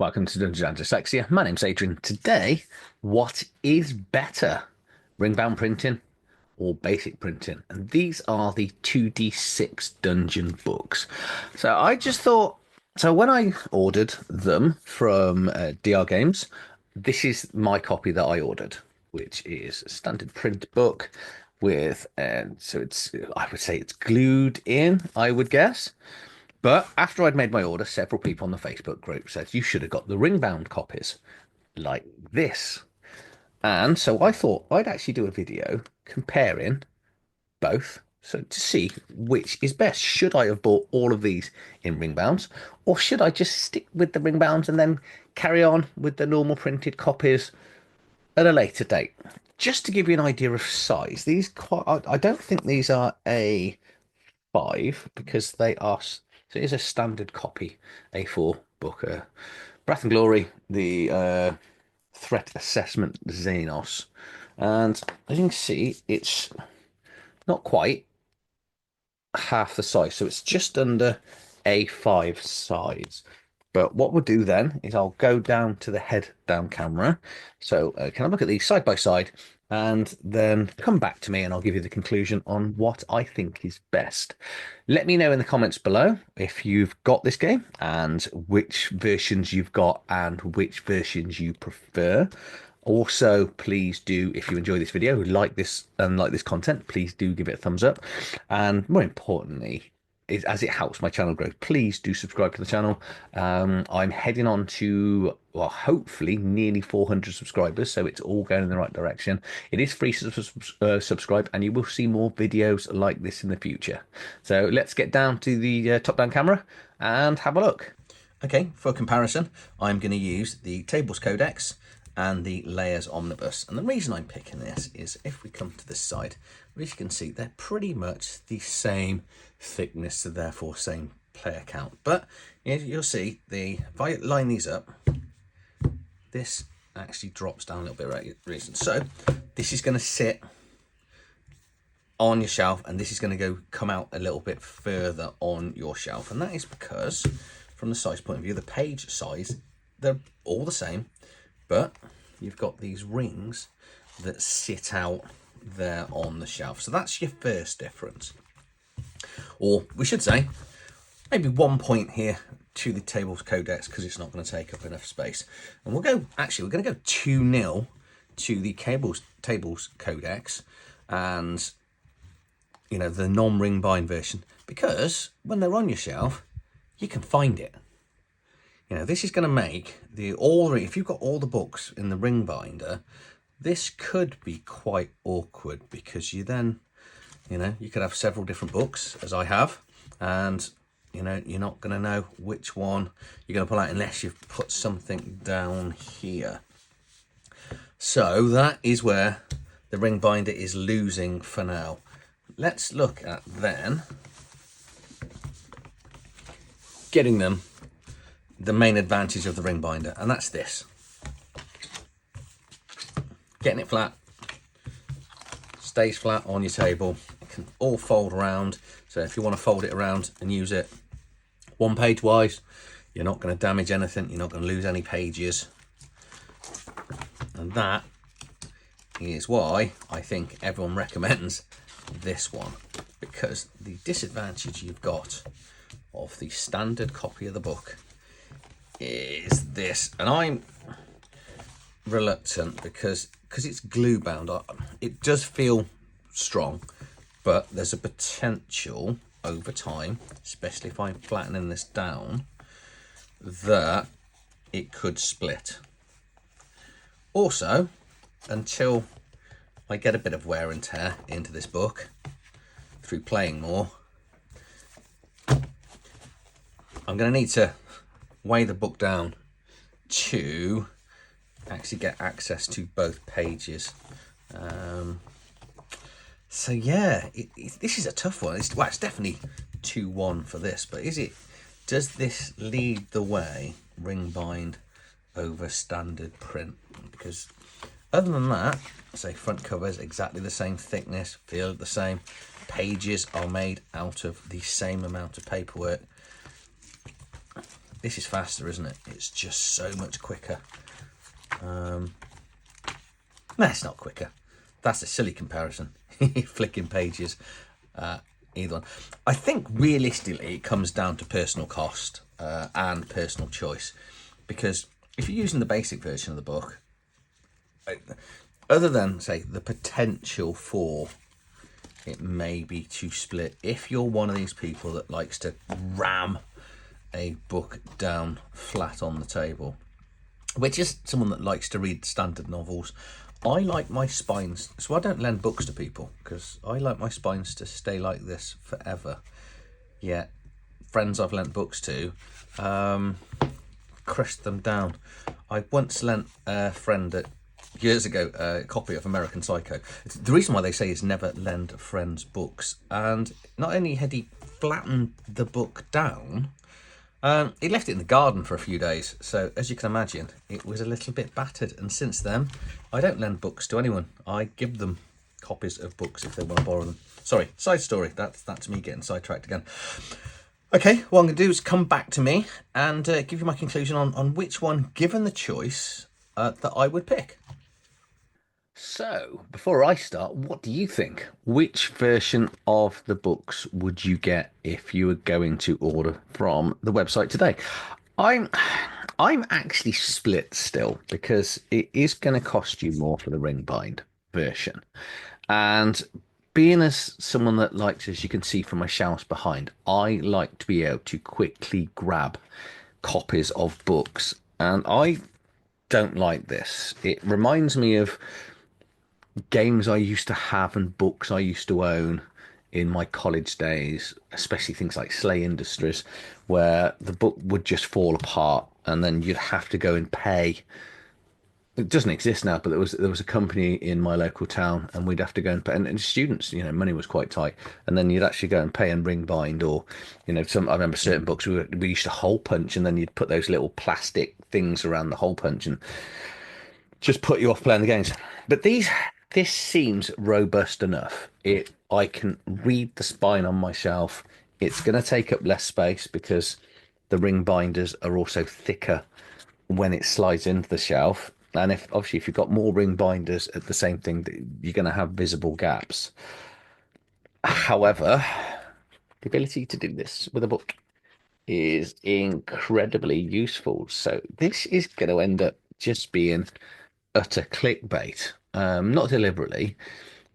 Welcome to Dungeons and Dyslexia. My name's Adrian. Today, what is better, ring-bound printing or basic printing? And these are the 2D6 dungeon books. So I just thought, so when I ordered them from DR Games, this is my copy that I ordered, which is a standard print book with, so it's, I would say it's glued in, I would guess. But after I'd made my order, several people on the Facebook group said you should have got the ring-bound copies like this. And so I thought I'd actually do a video comparing both. So to see which is best. Should I have bought all of these in ring bounds, or should I just stick with the ring bounds and then carry on with the normal printed copies at a later date? Just to give you an idea of size, these quite I don't think these are A5 because they are. So it is a standard copy A4 book. Breath and Glory, the threat assessment Xenos. And as you can see, it's not quite half the size. So it's just under A5 size. But what we'll do then is I'll go down to the head down camera. So can I look at these side by side and then come back to me and I'll give you the conclusion on what I think is best. Let me know in the comments below if you've got this game and which versions you've got and which versions you prefer. Also, please do, if you enjoy this video, like this and like this content, please do give it a thumbs up. And more importantly, as it helps my channel grow, please do subscribe to the channel. I'm heading on to, well, hopefully nearly 400 subscribers, so it's all going in the right direction. It is free to subscribe, and you will see more videos like this in the future. So let's get down to the top-down camera and have a look. Okay, for comparison, I'm going to use the Tables Codex and the Layers Omnibus. And the reason I'm picking this is if we come to this side, as you can see, they're pretty much the same thickness, so therefore same player count. But you'll see, if I line these up, this actually drops down a little bit right reason. So this is going to sit on your shelf, and this is going to come out a little bit further on your shelf. And that is because, from the size point of view, the page size, they're all the same, but you've got these rings that sit out there on the shelf. So that's your first difference. Or we should say, maybe 1 point here to the Tables Codex because it's not going to take up enough space. And we're going to go 2-0 to the Tables Codex and, the non-ring bind version, because when they're on your shelf, you can find it. This is going to make if you've got all the books in the ring binder, this could be quite awkward because you then, you could have several different books, as I have, and, you're not going to know which one you're going to pull out unless you've put something down here. So that is where the ring binder is losing for now. Let's look at then getting them the main advantage of the ring binder, and that's this. Getting it flat, stays flat on your table. It can all fold around, so if you want to fold it around and use it one page wise, you're not going to damage anything, you're not going to lose any pages. And that is why I think everyone recommends this one, because the disadvantage you've got of the standard copy of the book is this, and I'm reluctant because it's glue bound. It does feel strong, but there's a potential over time, especially if I'm flattening this down, that it could split. Also, until I get a bit of wear and tear into this book through playing more, I'm going to need to weigh the book down to actually get access to both pages. So yeah, this is a tough one. It's definitely 2-1 for this, but does this lead the way, ring bind over standard print? Because other than that, say front cover is exactly the same thickness, feel the same, pages are made out of the same amount of paperwork. This is faster, isn't it? It's just so much quicker. No, it's not quicker. That's a silly comparison. Flicking pages, either one. I think realistically it comes down to personal cost and personal choice. Because if you're using the basic version of the book, other than, say, the potential for it may be to split, if you're one of these people that likes to ram a book down flat on the table, which is someone that likes to read standard novels, I like my spines, so I don't lend books to people because I like my spines to stay like this forever. Yeah, friends I've lent books to, crushed them down. I once lent a friend years ago a copy of American Psycho. The reason why they say is never lend friends books, and not only had he flattened the book down, he left it in the garden for a few days, so as you can imagine, it was a little bit battered. And since then, I don't lend books to anyone. I give them copies of books if they want to borrow them. Sorry, side story. That's me getting sidetracked again. Okay, what I'm going to do is come back to me and give you my conclusion on which one, given the choice, that I would pick. So, before I start, what do you think? Which version of the books would you get if you were going to order from the website today? I'm I'm actually split still because it is going to cost you more for the ring bind version. And being as someone that likes, as you can see from my shelves behind, I like to be able to quickly grab copies of books. And I don't like this. It reminds me of games I used to have and books I used to own in my college days, especially things like Slay Industries, where the book would just fall apart and then you'd have to go and pay. It doesn't exist now, but there was a company in my local town, and we'd have to go and pay. And students, money was quite tight, and then you'd actually go and pay and ring bind, or some. I remember certain books we used to hole punch, and then you'd put those little plastic things around the hole punch, and just put you off playing the games. But this seems robust enough. I can read the spine on my shelf. It's going to take up less space because the ring binders are also thicker when it slides into the shelf. And if you've got more ring binders at the same thing, you're going to have visible gaps. However, the ability to do this with a book is incredibly useful. So this is going to end up just being utter clickbait, not deliberately,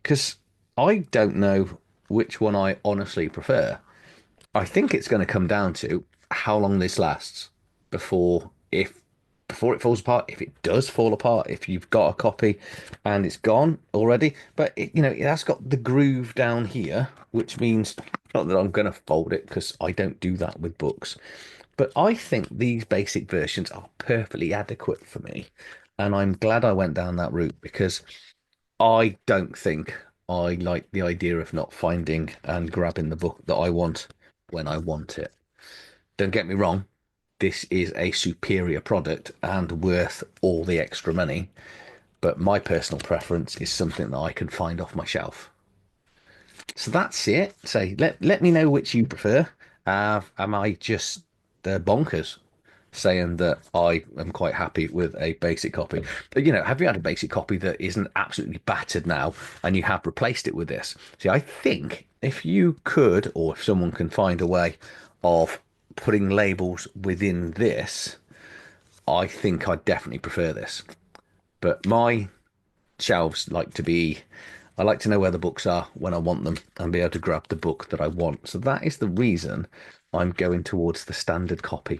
because I don't know which one I honestly prefer. I think it's going to come down to how long this lasts before if before it falls apart. If it does fall apart, if you've got a copy and it's gone already, but it has got the groove down here, which means not that I'm going to fold it because I don't do that with books. But I think these basic versions are perfectly adequate for me. And I'm glad I went down that route because I don't think I like the idea of not finding and grabbing the book that I want when I want it. Don't get me wrong, this is a superior product and worth all the extra money, but my personal preference is something that I can find off my shelf. So that's it. So let me know which you prefer. Am I just bonkers saying that I am quite happy with a basic copy? But, have you had a basic copy that isn't absolutely battered now and you have replaced it with this? See, I think if you could, or if someone can find a way of putting labels within this, I think I'd definitely prefer this. But my shelves I like to know where the books are when I want them and be able to grab the book that I want. So that is the reason I'm going towards the standard copy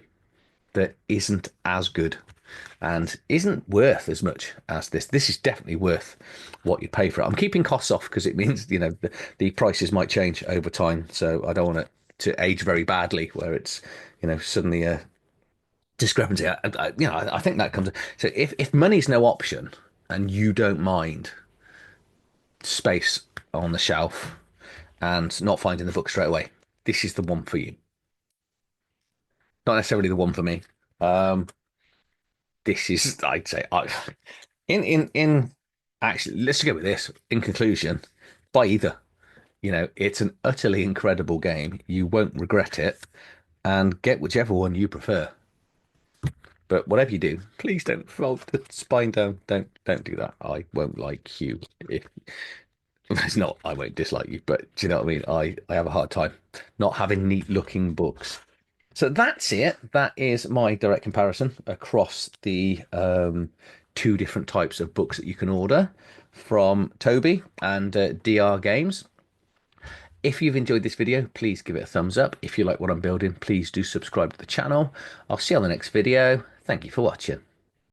that isn't as good and isn't worth as much as this. This is definitely worth what you pay for it. I'm keeping costs off because it means, the prices might change over time. So I don't want it to age very badly where it's, suddenly a discrepancy. I think that comes. So if money's no option and you don't mind space on the shelf and not finding the book straight away, this is the one for you. Not necessarily the one for me. Um, this is, I'd say, in actually, let's go with this. In conclusion, buy either. It's an utterly incredible game. You won't regret it, and get whichever one you prefer. But whatever you do, please don't fold the spine down. Don't do that. I won't like you. If it's not, I won't dislike you. But do you know what I mean? I have a hard time not having neat looking books. So that's it. That is my direct comparison across the two different types of books that you can order from Toby and DR Games. If you've enjoyed this video, please give it a thumbs up. If you like what I'm building, please do subscribe to the channel. I'll see you on the next video. Thank you for watching.